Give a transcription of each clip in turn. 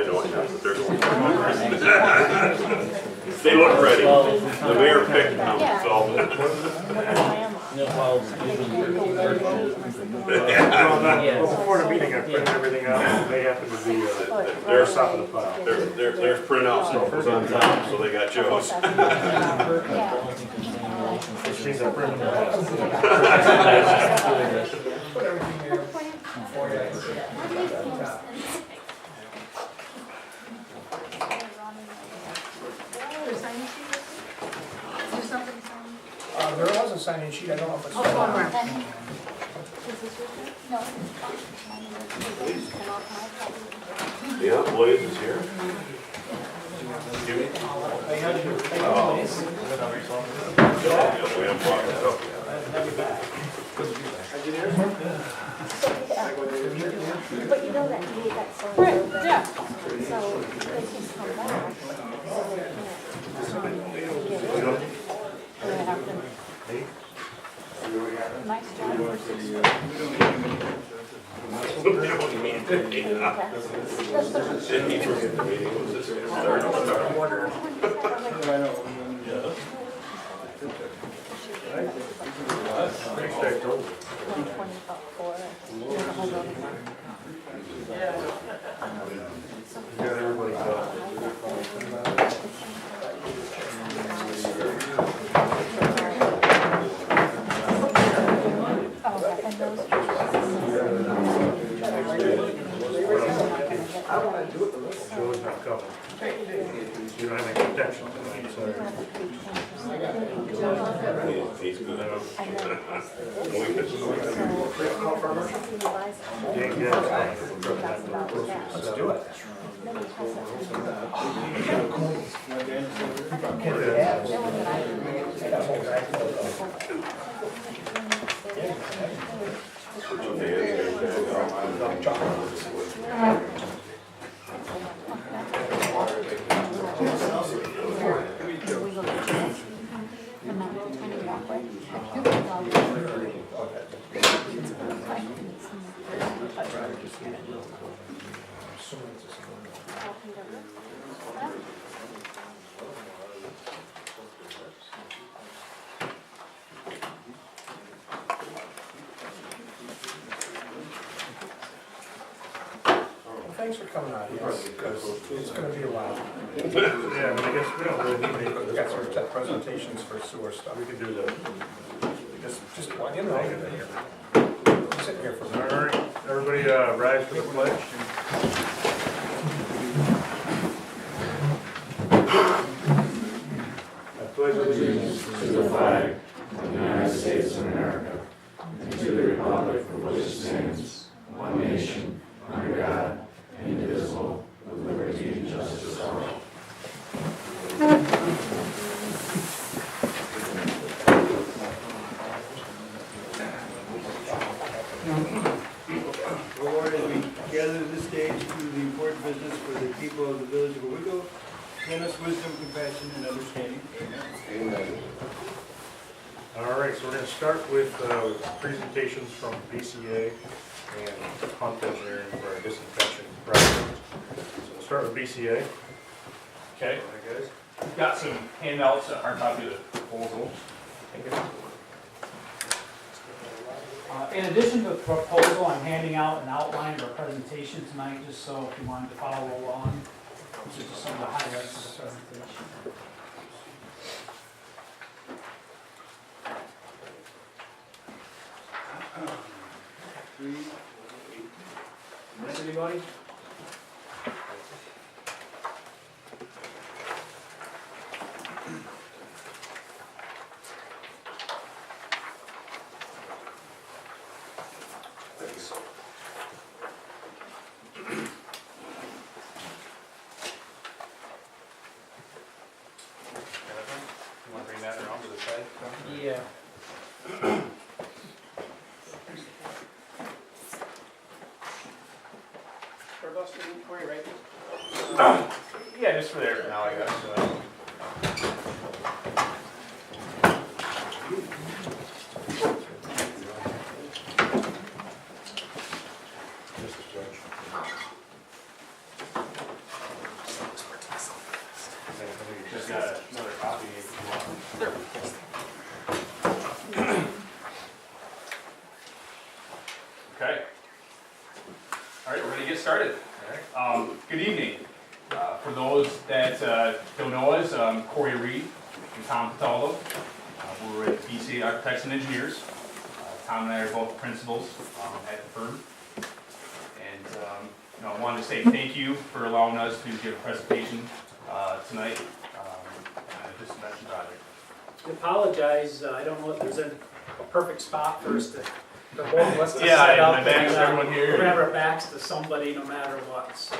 know it does, but they're going. They look ready. The mayor picked them, so. Before the meeting, I printed everything out, and they happen to be, there's stuff in the file. There's printout stuff was on top, so they got Joe's. She's a printer. There was a sign-in sheet, I don't know if it's. No. Yeah, Blaze is here. Give me. We haven't brought it up yet. But you know that he got so yeah. So if he's come back, so they can't. Nice job. Joe's not coming. You don't have any protection tonight, so. He's good. Let's do it. Thanks for coming out here, because it's going to be a while. Yeah, but I guess we don't really need We've got some presentations for sewer stuff. We can do that. Just one, you know, sitting here for a minute. All right, everybody rise for the pledge. I pledge allegiance to the flag of the United States of America and to the republic for which it stands, one nation, under God, indivisible, with liberty and justice for all. Lord, as we gather this stage to the important business for the people of the village of Owego, grant us wisdom, compassion, and understanding. Amen. All right, so we're going to start with presentations from BCA and Hunt Engineering for our disinfection project. So we'll start with BCA. Okay, All right, guys. we've got some handouts, a hard copy of the proposal. In addition to the proposal, I'm handing out an outline of our presentation tonight, just so if you wanted to follow along. These are just some of the highlights of the presentation. Miss anybody? Thanks. You want to bring that around to the side? Yeah. Yeah, just for there for now, I guess. started. Good evening. For those that don't know us, I'm Corey Reed and Tom Cataldo. We're with VOO Architects and Engineers. Tom and I are both principals at the firm. And I wanted to say thank you for allowing us to give a presentation tonight on the disinfection project. I apologize, I don't know if there's a perfect spot for us to, for both of us to sit Yeah, up. my back's to everyone here. We're gonna have our backs to somebody no matter what, so.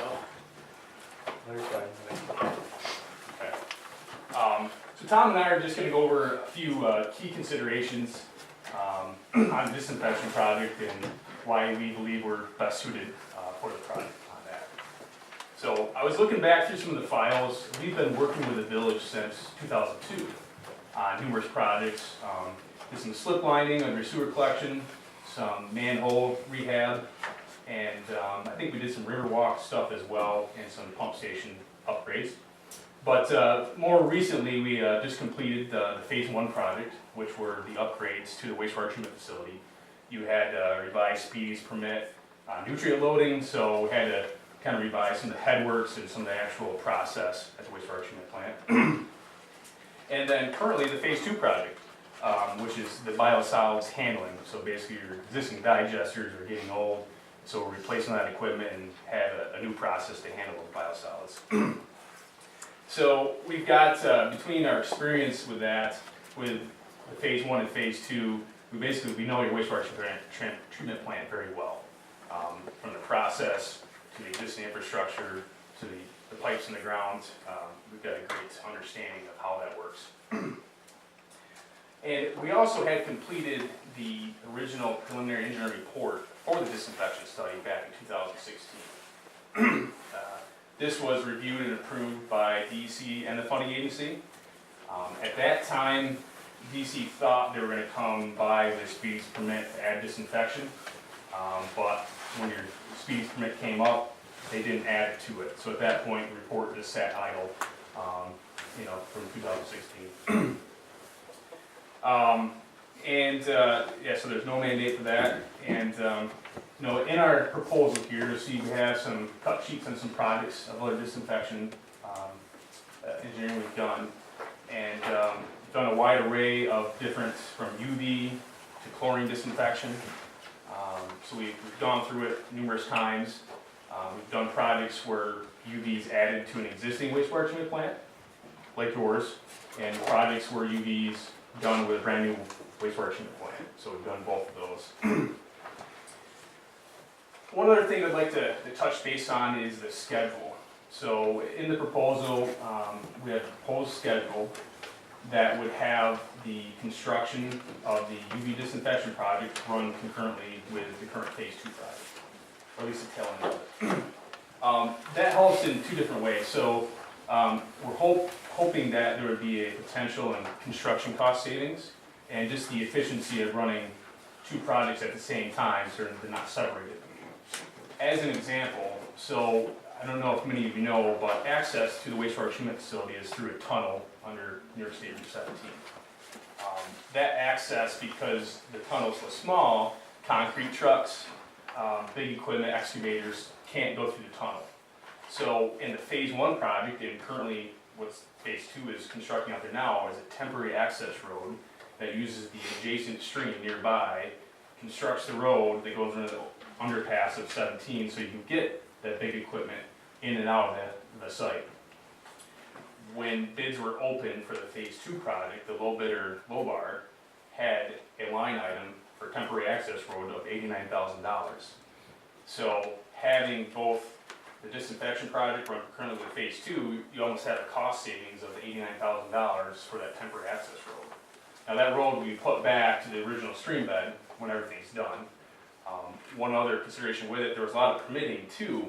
So Tom and I are just going to go over a few key considerations on the disinfection project and why we believe we're best suited for the project on that. So I was looking back through some of the files. We've been working with the village since 2002 on numerous projects. Did some slip lining under sewer collection, some manhole rehab, and I think we did some river walk stuff as well and some pump station upgrades. But more recently, we just completed the phase 1 project, which were the upgrades to the wastewater treatment facility. You had revised speeds permit, nutrient loading, so we had to kind of revise some of the headworks and some of the actual process at the wastewater treatment plant. And then currently the phase 2 project, which is the biosolids handling. So basically your existing digesters are getting old, so we're replacing that equipment and have a new process to handle those biosolids. So we've got, between our experience with that, with the phase 1 and phase 2, we know your wastewater treatment plant very well. From the process, to the existing infrastructure, to the pipes in the ground, we've got a great understanding of how that works. And we also had completed the original preliminary engineering report for the disinfection study back in 2016. This was reviewed and approved by DEC and the funding agency. At that time, DEC thought they were going to come by with a speeds permit to add disinfection, but when your speeds permit came up, they didn't add it to it. So at that point, the report just sat idle, from 2016. Yeah, so there's no mandate for that. And in our proposal here, you'll see we have some cut sheets on some projects of other disinfection engineering we've done, and done a wide array of different, from UV to chlorine disinfection. So we've gone through it numerous times. We've done projects where UV is added to an existing wastewater treatment plant, like yours, and projects where UV is done with a brand new wastewater treatment plant. So we've done both of those. One other thing I'd like to touch base on is the schedule. So in the proposal, we have a proposed schedule that would have the construction of the UV disinfection project run concurrently with the current phase 2 project, or at least the tail end of it. That helps in two different ways. So we're hoping that there would be a potential in construction cost savings and just the efficiency of running two projects at the same time so they're not separated. As an example, so I don't know if many of you know, but access to the wastewater treatment facility is through a tunnel under New York State Route 17. That access, because the tunnel's so small, concrete trucks, big equipment, excavators can't go through the tunnel. So in the phase 1 project, and currently what phase 2 is constructing out there now, is a temporary access road that uses the adjacent stream nearby, constructs the road that goes under the underpass of 17 so you can get that big equipment in and out of the site. When bids were open for the phase 2 project, the low bidder, Lobar, had a line item for temporary access road of $89,000. So having both the disinfection project run currently with phase 2, you almost have a cost savings of $89,000 for that temporary access road. Now that road will be put back to the original stream bed when everything's done. One other consideration with it, there was a lot of permitting too.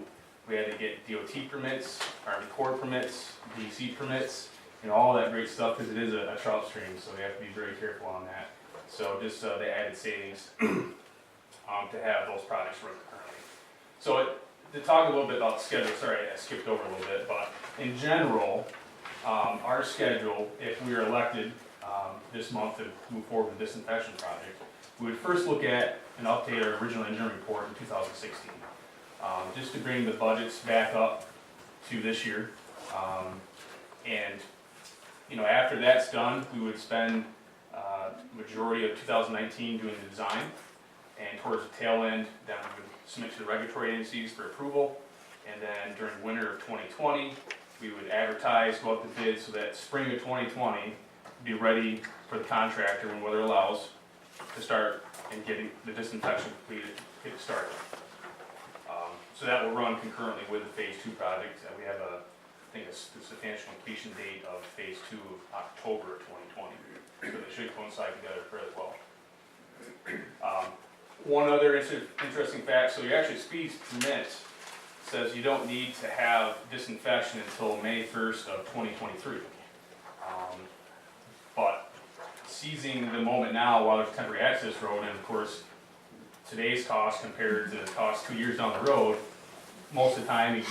We had to get DOT permits, Army Corps permits, DC permits, all that great stuff because it is a trout stream, so we have to be very careful on that. So just the added savings to have those projects run currently. So to talk a little bit about the schedule, sorry I skipped over a little bit, but in general, our schedule, if we are elected this month to move forward with the disinfection project, we would first look at and update our original engineering report in 2016. just to bring the budgets back up to this year. And, you know, after that's done, we would spend majority of 2019 doing the design, and towards the tail end, then we would submit to the regulatory agencies for approval, and then during winter of 2020, we would advertise, go out to bid, so that spring of 2020, be ready for the contractor when weather allows to start and getting the disinfection completed, get it started. So that will run concurrently with the phase 2 project, and we have a, I think a substantial completion date of phase 2 of October of 2020. So they should coincide together fairly well. One other interesting fact, so your actual speed permit says you don't need to have disinfection until May 1st of 2023. But seizing the moment now while there's temporary access road, and of course today's cost compared to the cost 2 years down the road, most of the time you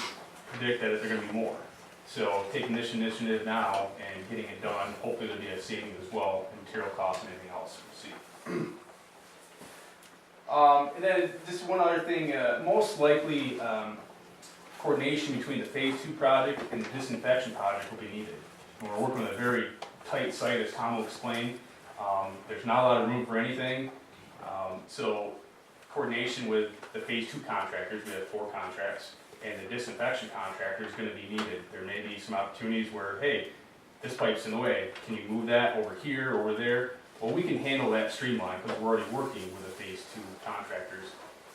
predict that they're going to be more. So taking this initiative now and getting it done, hopefully there'll be a saving as well in material costs and anything else, we'll see. And then just one other thing, most likely coordination between the phase 2 project and the disinfection project will be needed. We're working with a very tight site, as Tom will explain. There's not a lot of room for anything. So coordination with the phase 2 contractors, we have 4 contracts, and the disinfection contractor is going to be needed. There may be some opportunities where, hey, this pipe's in the way, can you move that over here, over there? Well, we can handle that streamline because we're already working with the phase 2 contractors,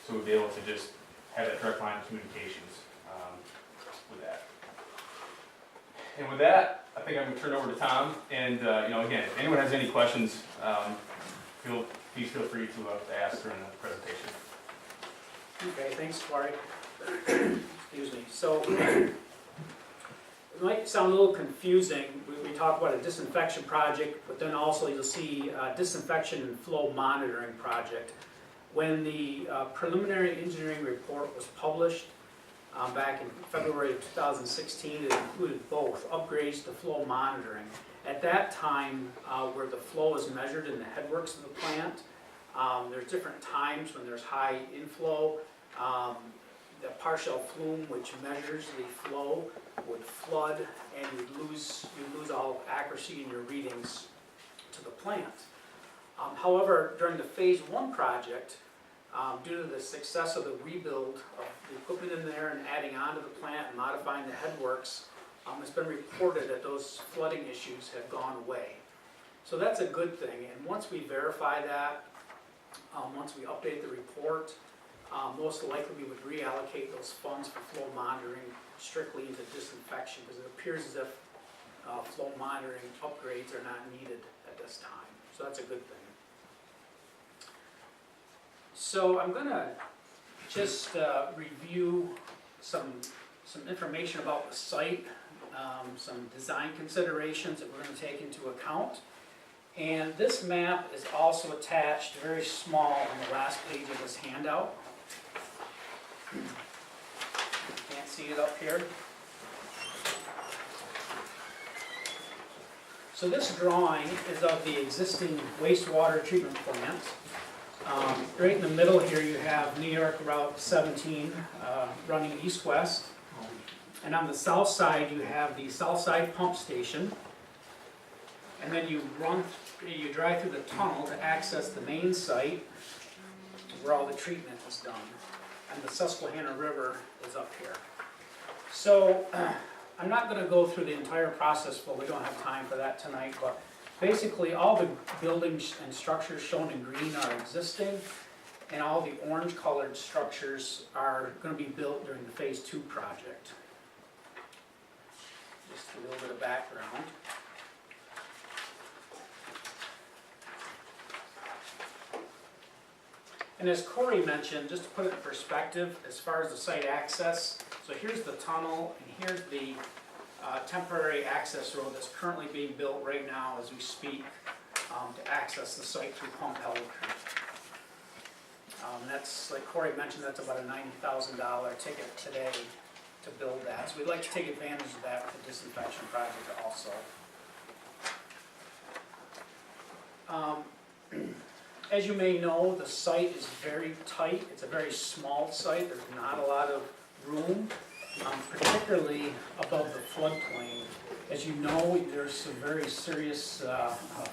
so we'll be able to just have that direct line of communications with that. And with that, I think I'm going to turn it over to Tom. And you know, again, if anyone has any questions, please feel free to ask during the presentation. Okay, thanks, Corey. Excuse me. So, it might sound a little confusing. We talk about a disinfection project, but then also you'll see a disinfection and flow monitoring project. When the preliminary engineering report was published back in February of 2016, it included both upgrades to flow monitoring. At that time, where the flow is measured in the headworks of the plant, there's different times when there's high inflow. The partial flume, which measures the flow, would flood, and you'd lose all accuracy in your readings to the plant. However, during the phase 1 project, due to the success of the rebuild of the equipment in there and adding on to the plant and modifying the headworks, it's been reported that those flooding issues have gone away. So that's a good thing, and once we verify that, once we update the report, most likely we would reallocate those funds for flow monitoring strictly into disinfection, because it appears as if flow monitoring upgrades are not needed at this time. So that's a good thing. So I'm going to just review some information about the site, some design considerations that we're going to take into account. And this map is also attached, very small, on the last page of this handout. Can't see it up here. So this drawing is of the existing wastewater treatment plant. Right in the middle here you have New York Route 17 running east-west. And on the south side you have the south side pump station. And then you drive through the tunnel to access the main site where all the treatment is done. And the Susquehanna River is up here. So I'm not going to go through the entire process flow, we don't have time for that tonight, but basically all the buildings and structures shown in green are existing, and all the orange colored structures are going to be built during the phase 2 project. Just a little bit of background. And as Corey mentioned, just to put it in perspective, as far as the site access, so here's the tunnel, and here's the temporary access road that's currently being built right now as we speak to access the site through Pump Elder Creek. That's, like Corey mentioned, that's about a $90,000 ticket today to build that. So we'd like to take advantage of that with the disinfection project also. As you may know, the site is very tight. It's a very small site. There's not a lot of room, particularly above the floodplain. As you know, there's some very serious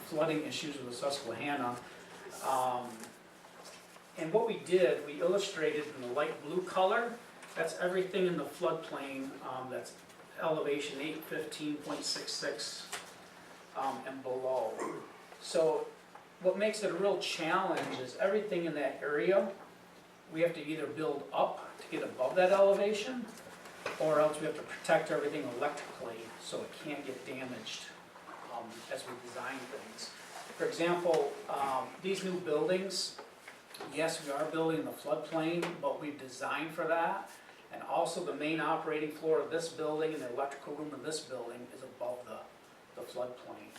flooding issues with Susquehanna. And what we did, we illustrated in the light blue color, that's everything in the floodplain, that's elevation 815.66 and below. So what makes it a real challenge is everything in that area, we have to either build up to get above that elevation, or else we have to protect everything electrically so it can't get damaged as we design things. For example, these new buildings, yes, we are building in the floodplain, but we've designed for that. And also the main operating floor of this building and the electrical room of this building is above the floodplain.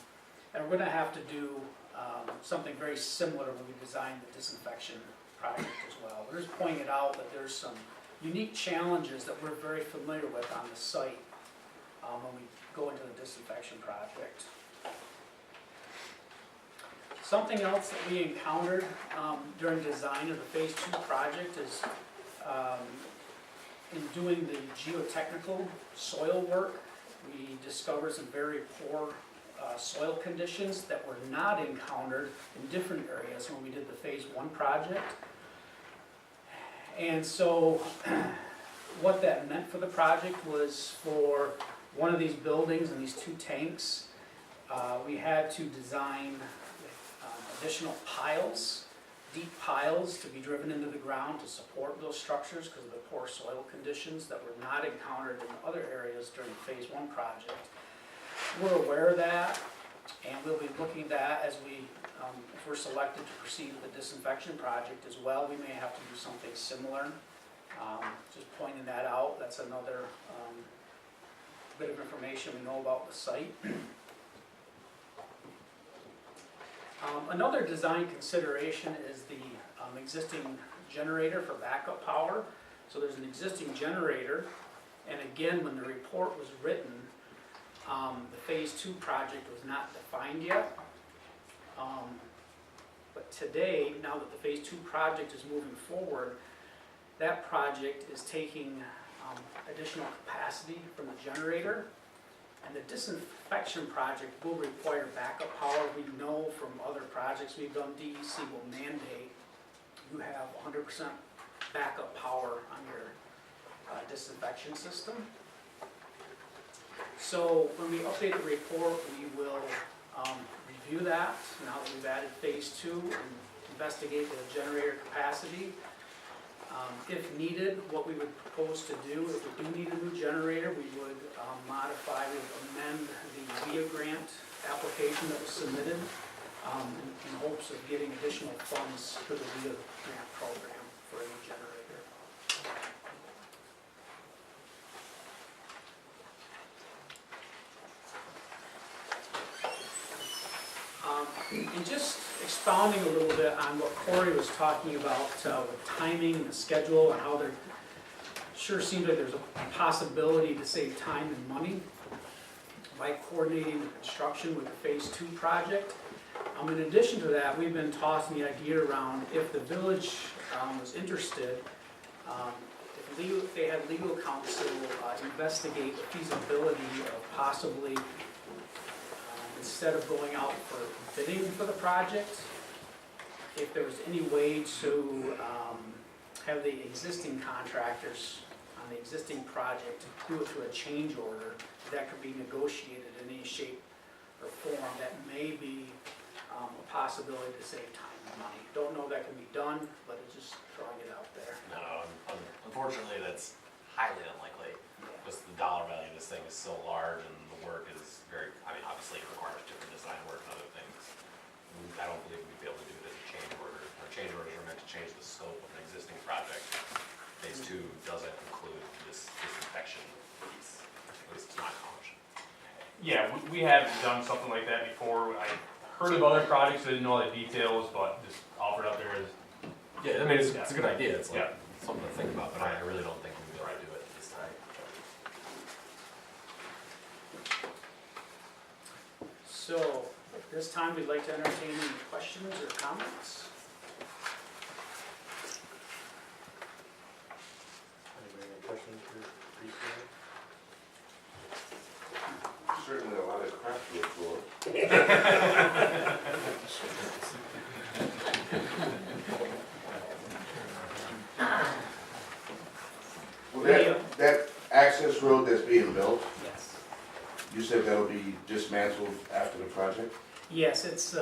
And we're gonna have to do something very similar when we design the disinfection project as well. We're just pointing it out that there's some unique challenges that we're very familiar with on the site when we go into the disinfection project. Something else that we encountered during design of the Phase 2 project is in doing the geotechnical soil work, we discovered some very poor soil conditions that were not encountered in different areas when we did the Phase 1 project. And so what that meant for the project was for one of these buildings and these 2 tanks, we had to design additional piles, deep piles to be driven into the ground to support those structures because of the poor soil conditions that were not encountered in other areas during the Phase 1 project. We're aware of that, and we'll be looking at that as we, if we're selected to proceed with the disinfection project as well. We may have to do something similar. Just pointing that out, that's another bit of information we know about the site. Another design consideration is the existing generator for backup power. So there's an existing generator, and again, when the report was written, the Phase 2 project was not defined yet. But today, now that the Phase 2 project is moving forward, that project is taking additional capacity from the generator. And the disinfection project will require backup power. We know from other projects we've done, DEC will mandate you have 100% backup power on your disinfection system. So when we update the report, we will review that now that we've added Phase 2 and investigate the generator capacity. If needed, what we would propose to do, if we do need a new generator, we would modify, we would amend the VIA grant application that was submitted in hopes of getting additional funds for the VIA grant program for a new generator. And just expounding a little bit on what Corey was talking about with timing and the schedule and how there sure seems like there's a possibility to save time and money by coordinating the construction with the Phase 2 project. In addition to that, we've been tossing the idea around if the village was interested, if they had legal counsel investigate the feasibility of possibly instead of going out for bidding for the project, if there was any way to have the existing contractors on the existing project do it through a change order that could be negotiated in any shape or form, that may be a possibility to save time and money. Don't know if that can be done, but it's just throwing it out there. No, unfortunately, that's highly unlikely. Just the dollar value of this thing is so large and the work is very, I mean, obviously it requires different design work and other things. I don't believe we'd be able to do it as a change order. Our change orders are meant to change the scope of an existing project. Phase 2 doesn't include this disinfection piece, at least to my knowledge. Yeah, we have done something like that before. I heard of other projects, I didn't know all the details, but just offered up there as, Yeah, I mean, it's a good idea. It's like Yeah. something to think about, but I really don't think we'd be able to do it at this time. So, at this time, we'd like to entertain any questions or comments. Well, that access road that's being built, Yes. you said that'll be dismantled after the project? Yes, it's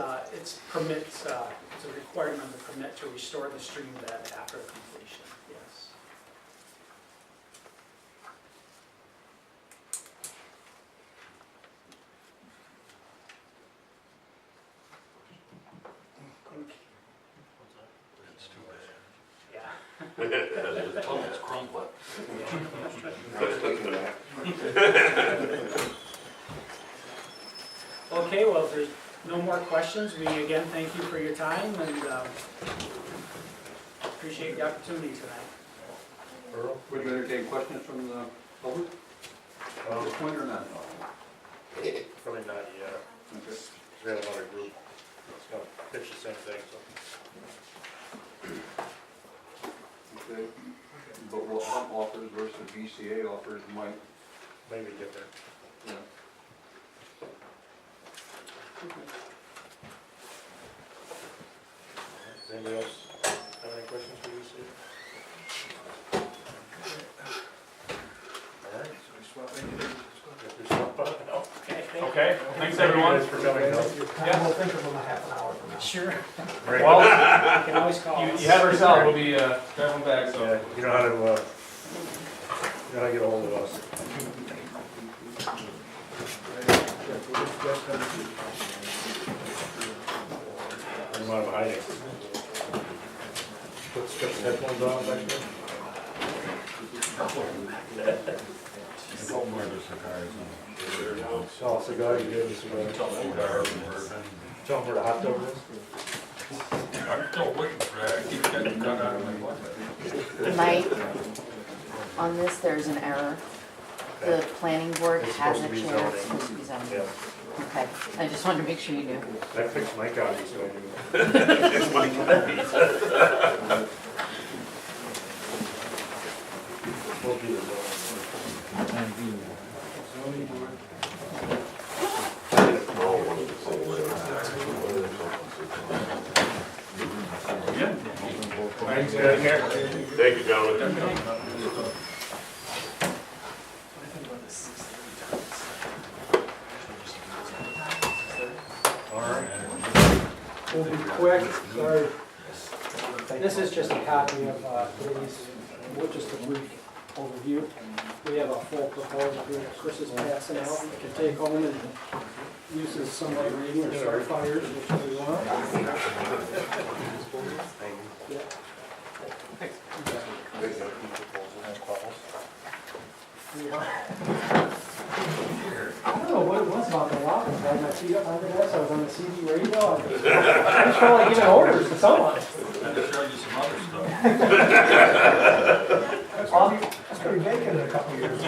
permits, it's a requirement of the permit to restore the stream bed after completion, yes. Yeah. The tunnel's crumbling. I was thinking that. Okay, well, if there's no more questions, we again thank you for your time and appreciate the opportunity tonight. Earl? Would you entertain questions from the public at this point or not? Probably not yet. Okay. We have another group that's gonna pitch the same thing, so. Okay. But what Hump offers versus VCA offers might, Maybe different. you know. Does anybody else have any questions for you, Steve? All right. So we swap in. No. Okay, thank you. Okay, thanks Thank you everyone. guys for coming. No? Yeah. We'll think of them a half an hour from now. Sure. Great. Well, You can always call you us. have ourselves, we'll be traveling back, so. Yeah, you know how to, you know how to get a hold of us. I'm out of hiding. Put the headphones on back there. Oh, cigar, you gave me a cigar. Tell them where the hot tub is. I'm still waiting for that, I keep getting cut out of my budget. Mike, on this, there's an error. The planning board It's has supposed a to be chair, zoning. it's supposed to be zoning. Yeah, Okay, I just wanted to make sure you knew. I fixed my copy, so I knew. We'll do the Thanks, get in here. Thank you, gentlemen. All right. We'll be quick, sorry. This is just a copy of today's, just a brief overview. We have a full proposal here that Chris is passing out. You can take home and use as somebody reading or start fires, whichever you want. Yeah. I don't know what it was about the lobby. I had my feet up under this, I was on the CD radio. I just felt like giving orders to someone. I just showed you some other stuff. That's pretty vacant in a couple of years.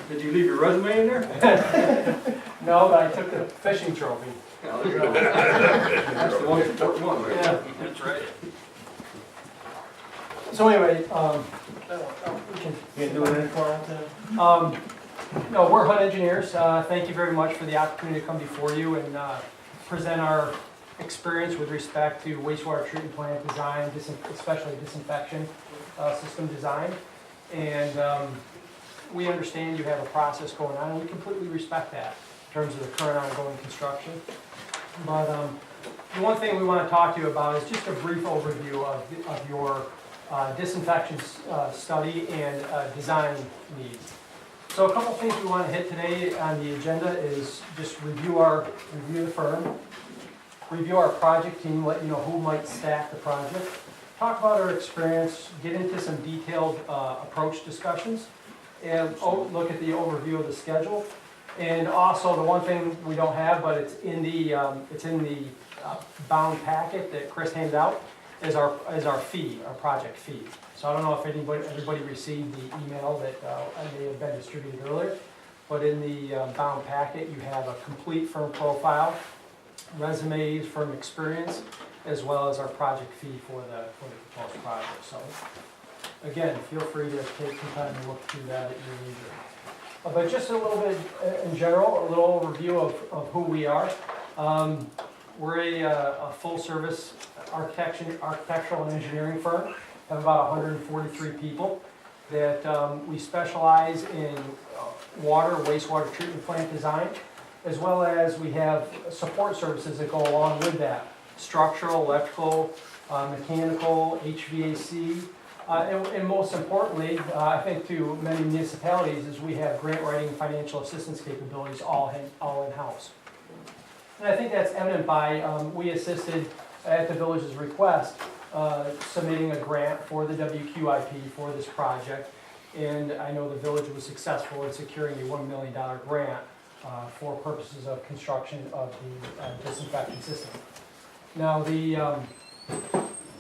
Did you leave your resume in there? No, but I took the fishing trophy. Yeah, there you go. That's the most important one, right? Yeah. That's right. So anyway, we can. You do it in for No, we're HUD engineers. Thank you very much for the opportunity to come before you and present our experience with respect to wastewater treatment plant design, especially disinfection system design. And we understand you have a process going on, and we completely respect that in terms of the current ongoing construction. But the one thing we want to talk to you about is just a brief overview of your disinfection study and design needs. So a couple things we want to hit today on the agenda is just review the firm, review our project team, let you know who might staff the project, talk about our experience, get into some detailed approach discussions, and look at the overview of the schedule. And also the one thing we don't have, but it's in the bound packet that Chris handed out, is our fee, our project fee. So I don't know if everybody received the email that may have been distributed earlier, but in the bound packet you have a complete firm profile, resumes, firm experience, as well as our project fee for the proposed project. So again, feel free to take some time to look through that at your leisure. But just a little bit in general, a little overview of who we are. We're a full-service architectural and engineering firm. Have about 143 people that we specialize in water, wastewater treatment plant design, as well as we have support services that go along with that. Structural, electrical, mechanical, HVAC, and most importantly, I think to many municipalities, is we have grant writing and financial assistance capabilities all in-house. And I think that's evident by, we assisted at the village's request, submitting a grant for the WQIP for this project. And I know the village was successful in securing a $1 million grant for purposes of construction of the disinfecting system. Now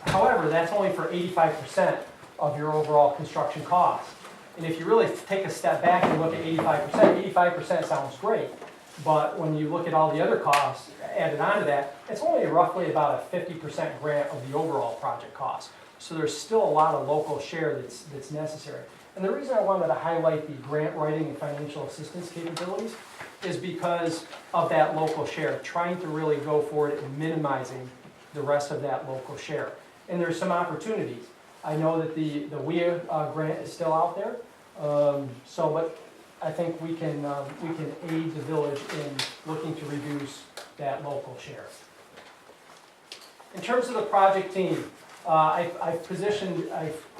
however, that's only for 85% of your overall construction cost. And if you really take a step back and look at 85% sounds great. But when you look at all the other costs added onto that, it's only roughly about a 50% grant of the overall project cost. So there's still a lot of local share that's necessary. And the reason I wanted to highlight the grant writing and financial assistance capabilities is because of that local share, trying to really go for it and minimizing the rest of that local share. And there's some opportunities. I know that the WIA grant is still out there, but I think we can aid the village in looking to reduce that local share. In terms of the project team, I've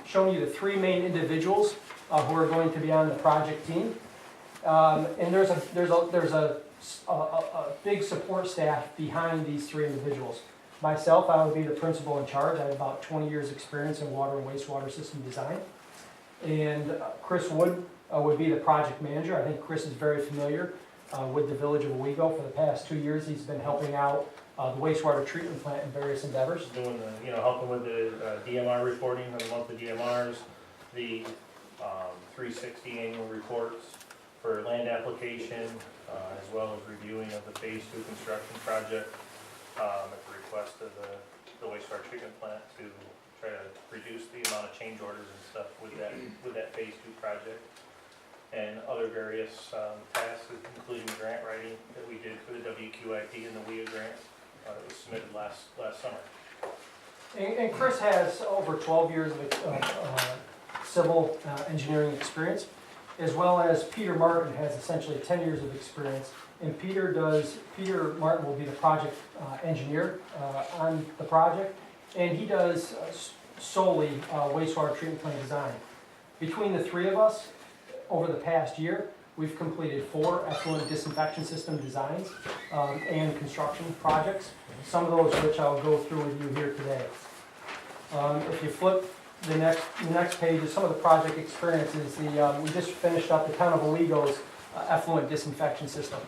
shown you the three main individuals who are going to be on the project team, and there's a big support staff behind these three individuals. Myself, I would be the principal in charge. I have about 20 years experience in water and wastewater system design, and Chris Wood would be the project manager. I think Chris is very familiar with the village of Owego. For the past 2 years, he's been helping out the wastewater treatment plant in various endeavors. Doing helping with the DMR reporting, the monthly DMRs, the 360 annual reports for land application, as well as reviewing of the phase 2 construction project at the request of the wastewater treatment plant to try to reduce the amount of change orders and stuff with that phase 2 project. And other various tasks, including grant writing that we did for the WQIP and the WIA grant that was submitted last summer. And Chris has over 12 years of civil engineering experience, as well as Peter Martin has essentially 10 years of experience. And Peter Martin will be the project engineer on the project, and he does solely wastewater treatment plant design. Between the three of us, over the past year, we've completed 4 effluent disinfection system designs and construction projects, some of those which I'll go through with you here today. If you flip the next page is some of the project experiences. We just finished up the town of Owego's effluent disinfection system.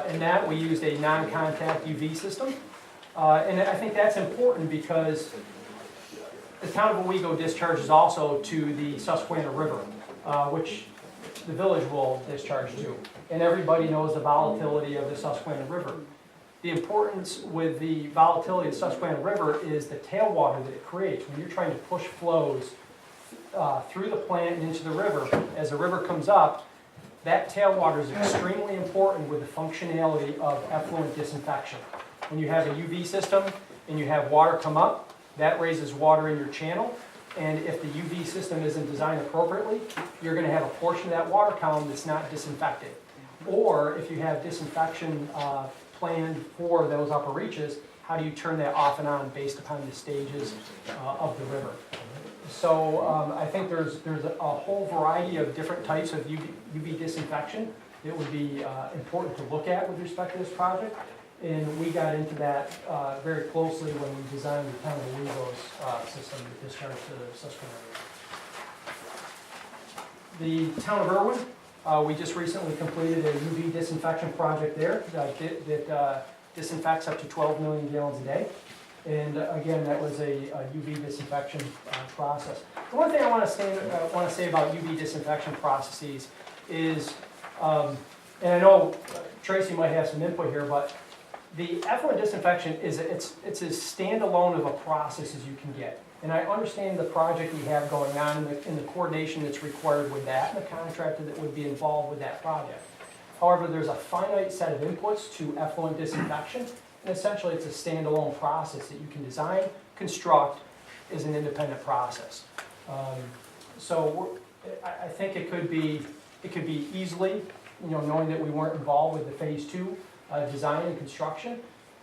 In that, we used a non-contact UV system. And I think that's important because the town of Owego discharges also to the Susquehanna River, which the village will discharge to. And everybody knows the volatility of the Susquehanna River. The importance with the volatility of the Susquehanna River is the tailwater that it creates. When you're trying to push flows through the plant and into the river, as the river comes up, that tailwater is extremely important with the functionality of effluent disinfection. When you have a UV system and you have water come up, that raises water in your channel. And if the UV system isn't designed appropriately, you're going to have a portion of that water column that's not disinfected. Or if you have disinfection planned for those upper reaches, how do you turn that off and on based upon the stages of the river? So I think there's a whole variety of different types of UV disinfection that would be important to look at with respect to this project. And we got into that very closely when we designed the town of Owego's system to discharge to the Susquehanna River. The town of Irwin, we just recently completed a UV disinfection project there that disinfects up to 12 million gallons a day. And again, that was a UV disinfection process. The one thing I want to say about UV disinfection processes is, and I know Tracy might have some input here, but the effluent disinfection it's as standalone of a process as you can get. And I understand the project we have going on and the coordination that's required with that and the contractor that would be involved with that project. However, there's a finite set of inputs to effluent disinfection, and essentially it's a standalone process that you can design, construct as an independent process. I think it could be easily, knowing that we weren't involved with the phase 2 design and construction.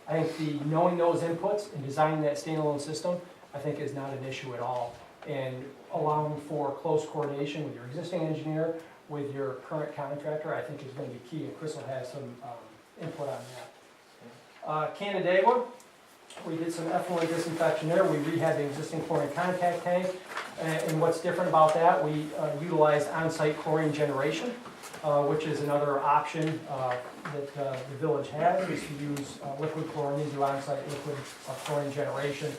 I think knowing those inputs and designing that standalone system, I think is not an issue at all. And allowing for close coordination with your existing engineer, with your current contractor, I think is going to be key, and Chris will have some input on that. Canandaigua, we did some effluent disinfection there. We rehabbed the existing chlorine contact tank. And what's different about that, we utilized on-site chlorine generation, which is another option that the village has, is to use liquid chlorine, do on-site liquid chlorine generation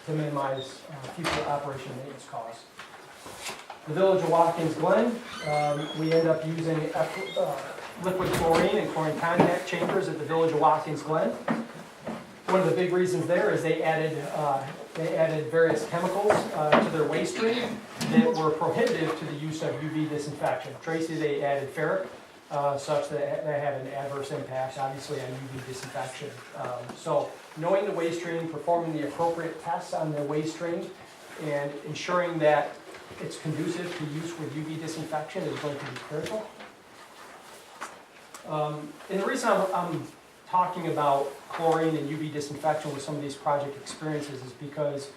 to minimize future operation and maintenance costs. The village of Watkins Glen, we end up using liquid chlorine and chlorine contact chambers at the village of Watkins Glen. One of the big reasons there is they added various chemicals to their waste stream that were prohibitive to the use of UV disinfection. Tracy, they added ferric, such that they have an adverse impact, obviously, on UV disinfection. So knowing the waste stream, performing the appropriate tests on the waste stream, and ensuring that it's conducive to use with UV disinfection is going to be critical. And the reason I'm talking about chlorine and UV disinfection with some of these project experiences is because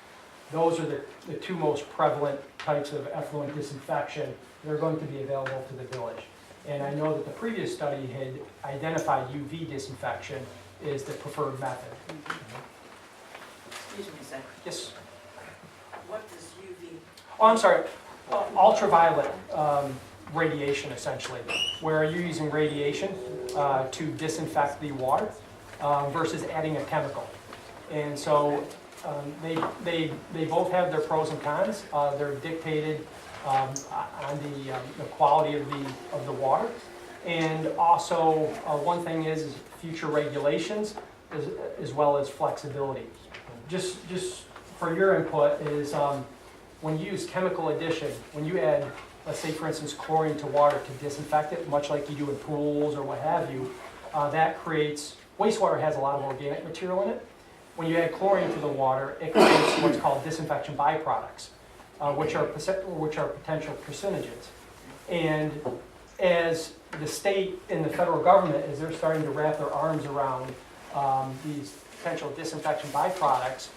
those are the two most prevalent types of effluent disinfection that are going to be available to the village. And I know that the previous study had identified UV disinfection as the preferred method. Excuse me a second. Yes? What does UV? Oh, I'm sorry. Ultraviolet radiation, essentially, where you're using radiation to disinfect the water versus adding a chemical. And so they both have their pros and cons. They're dictated on the quality of the water. And also, one thing is future regulations as well as flexibility. Just for your input is when you use chemical addition, when you add, let's say for instance, chlorine to water to disinfect it, much like you do in pools or what have you, that creates, wastewater has a lot of organic material in it. When you add chlorine to the water, it creates what's called disinfection byproducts, which are potential carcinogens. And as the state and the federal government, as they're starting to wrap their arms around these potential disinfection byproducts,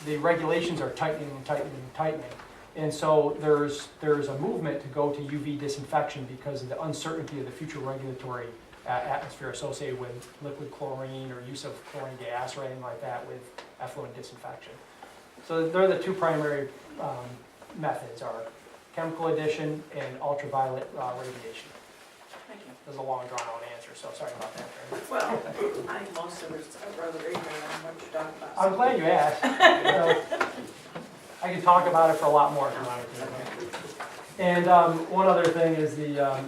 the regulations are tightening and tightening and tightening. And so there's a movement to go to UV disinfection because of the uncertainty of the future regulatory atmosphere associated with liquid chlorine or use of chlorine gas or anything like that with effluent disinfection. So they're the two primary methods, are chemical addition and ultraviolet radiation. Thank you. That was a long drawn out answer, so sorry about that. Well, I think most of it's rather ignorant on what you're talking about. I'm glad you asked. I can talk about it for a lot more if you wanted to. And one other thing is the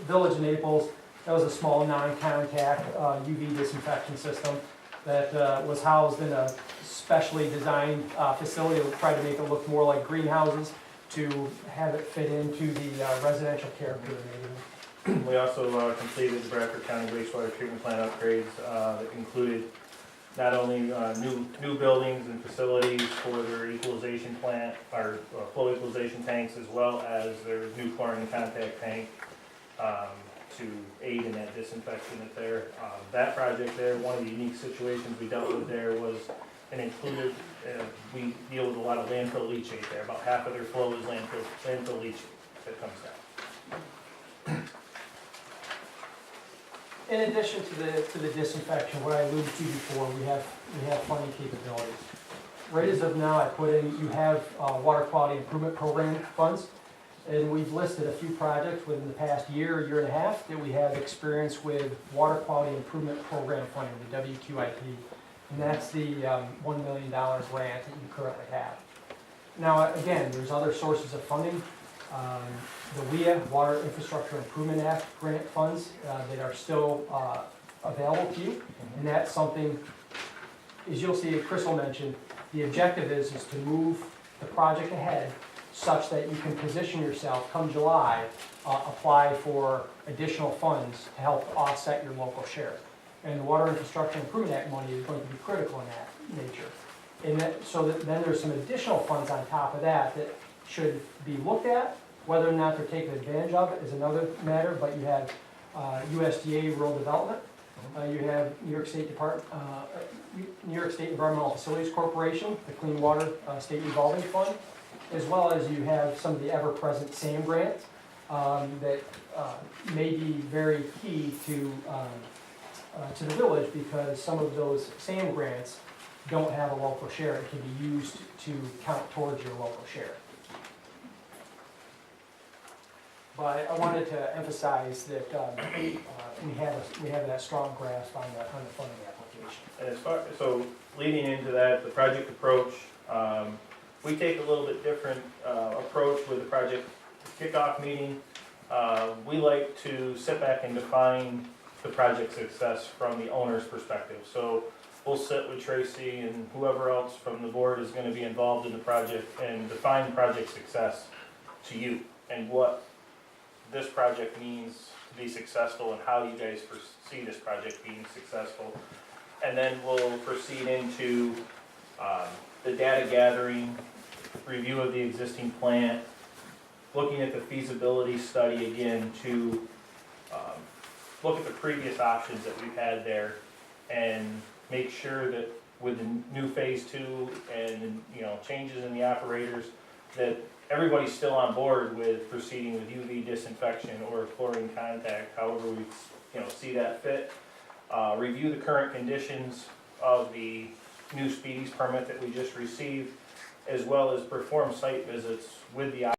Village of Naples, that was a small non-contact UV disinfection system that was housed in a specially designed facility to try to make it look more like greenhouses to have it fit into the residential character of the neighborhood. We also completed the Bradford County wastewater treatment plant upgrades that included not only new buildings and facilities for their equalization plant, or flow equalization tanks, as well as their new chlorine contact tank to aid in that disinfection there. That project there, one of the unique situations we dealt with there was, and included, we deal with a lot of landfill leachate there. About half of their flow is landfill leachate that comes down. In addition to the disinfection, what I alluded to before, we have funding capabilities. Right as of now, I put in, you have water quality improvement program funds, and we've listed a few projects within the past year and a half that we have experience with water quality improvement program funding, the WQIP, and that's the $1 million grant that you currently have. Now, again, there's other sources of funding. The WIA, Water Infrastructure Improvement Act grant funds that are still available to you. And that's something, as you'll see, Chris will mention, the objective is to move the project ahead such that you can position yourself come July, apply for additional funds to help offset your local share. And the Water Infrastructure Improvement Act money is going to be critical in that nature. And that, so that then there's some additional funds on top of that that should be looked at. Whether or not they're taken advantage of it is another matter, but you have USDA Rural Development, you have New York State Environmental Facilities Corporation, the Clean Water State Revolving Fund, as well as you have some of the ever-present SAM grants that may be very key to the village, because some of those SAM grants don't have a local share. It can be used to count towards your local share. But I wanted to emphasize that we have that strong grasp on the funding application. And as far, so leading into that, the project approach, we take a little bit different approach with the project kickoff meeting. We like to sit back and define the project success from the owner's perspective. So we'll sit with Tracy and whoever else from the board is going to be involved in the project and define project success to you and what this project means to be successful and how you guys foresee this project being successful. And then we'll proceed into the data gathering, review of the existing plant, looking at the feasibility study again to look at the previous options that we've had there and make sure that with the new phase 2 and changes in the operators that everybody's still on board with proceeding with UV disinfection or chlorine contact, however we see that fit. Review the current conditions of the new speedies permit that we just received, as well as perform site visits with the